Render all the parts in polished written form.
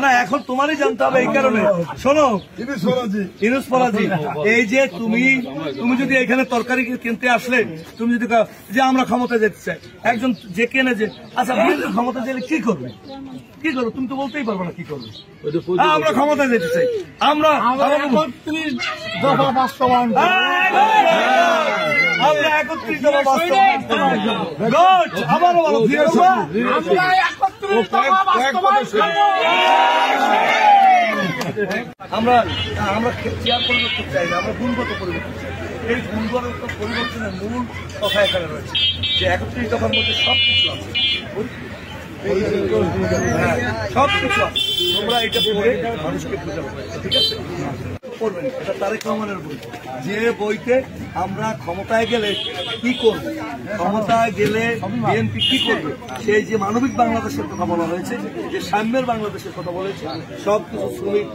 না এখন তোমারই জানতে হবে এই কারণে। শোনো ইনুস ফরাজি, এই যে তুমি যদি এখানে তরকারি কিনতে আসলে তুমি যদি যে আমরা ক্ষমতা যেতে চাই, একজন যে কেনে যে আচ্ছা ক্ষমতা চাইলে কি করবে তুমি তো বলতেই পারবে না কি করবে। আমরা ক্ষমতা যেতে চাই, আমরা 31 দফা বাস্তবায়ন, আমরা 31 দফা বাস্তবায়ন। আবারও বলো আমরা চেয়ার পরিবর্তন চাই না, আমরা গুণগত পরিবর্তন চাই। এই গুণগত পরিবর্তনের মূল কথা এখানে রয়েছে যে 31 দফার মধ্যে সবকিছু আছে, সবকিছু আছে। তোমরা এটা পড়ে মানুষকে বোঝাবো, ঠিক আছে? করবেন এটা তারেক রহমানের বই, যে বইতে আমরা ক্ষমতায় গেলে কি করব, ক্ষমতায় গেলে বিএনপি কি করবে, সেই যে মানবিক বাংলাদেশের কথা বলা হয়েছে, যে সাম্যের বাংলাদেশের কথা বলেছে, সবকিছু শ্রমিক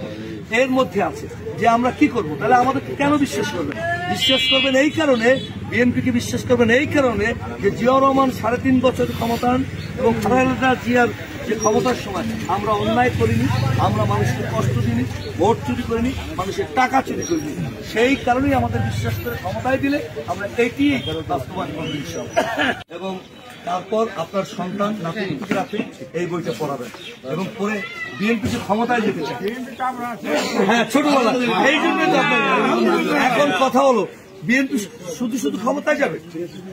এর মধ্যে আছে যে আমরা কি করব। তাহলে আমাদেরকে কেন বিশ্বাস করবেন? বিশ্বাস করবেন এই কারণে, বিএনপিকে বিশ্বাস করবেন এই কারণে যে জিয়াউর রহমান 3.5 বছর ক্ষমতায়ন এবং খালেদা জিয়ার যে ক্ষমতার সময় আমরা অন্যায় করিনি, আমরা মানুষকে কষ্ট দিইনি, ভোট চুরি করিনি, মানুষের টাকা চুরি করিনি। সেই কারণেই আমাদের বিশ্বাস করে ক্ষমতায় দিলে আমরা এটি বাস্তবায়ন করব এবং তারপর আপনার সন্তান নাতি এই বইটা পড়াবেন এবং পরে বিএনপি যে ক্ষমতায় যেতে চায়, হ্যাঁ ছোটবেলা, এই জন্যই তো আপনার এখন কথা হলো বিএনপি শুধু ক্ষমতায় যাবে,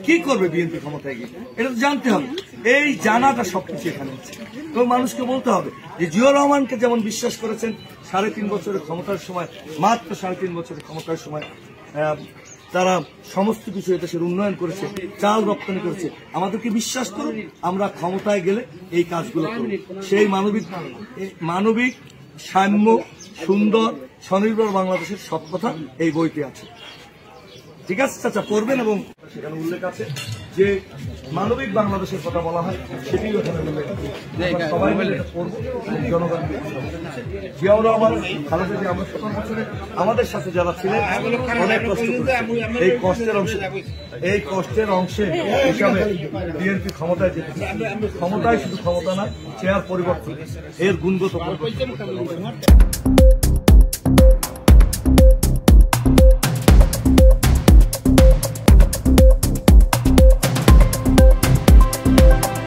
কি করবে বিএনপি ক্ষমতায় গিয়ে, এটা তো জানতে হবে। এই জানাটা সবকিছু এখানে আছে। তো মানুষকে বলতে হবে যে জিয়াউর রহমানকে যেমন বিশ্বাস করেছেন 3.5 বছরের ক্ষমতার সময়, মাত্র 3.5 বছরের ক্ষমতার সময় তারা সমস্ত কিছু এদেশের উন্নয়ন করেছে, চাল রপ্তানি করেছে, আমাদেরকে বিশ্বাস করুন, আমরা ক্ষমতায় গেলে এই কাজগুলো করব। সেই মানবিক সাম্য সুন্দর স্বনির্ভর বাংলাদেশের সব কথা এই বইতে আছে, ঠিক আছে চাচা? পড়বেন এবং সেখানে উল্লেখ আছে যে মানবিক বাংলাদেশের কথা বলা হয়, সেটিও এখানে উল্লেখ আছে। সবাই মিলে পড়বো, জনগণকে জিয়াউর রহমান খালেদা জিয়া আমরা 17 বছরে আমাদের সাথে যারা ছিলেন অনেক কষ্ট করে, এই কষ্টের অংশে হিসাবে বিএনপি ক্ষমতায় যেতে, ক্ষমতায় শুধু ক্ষমতা না, চেয়ার পরিবর্তন, এর গুণগত পরিবর্তন।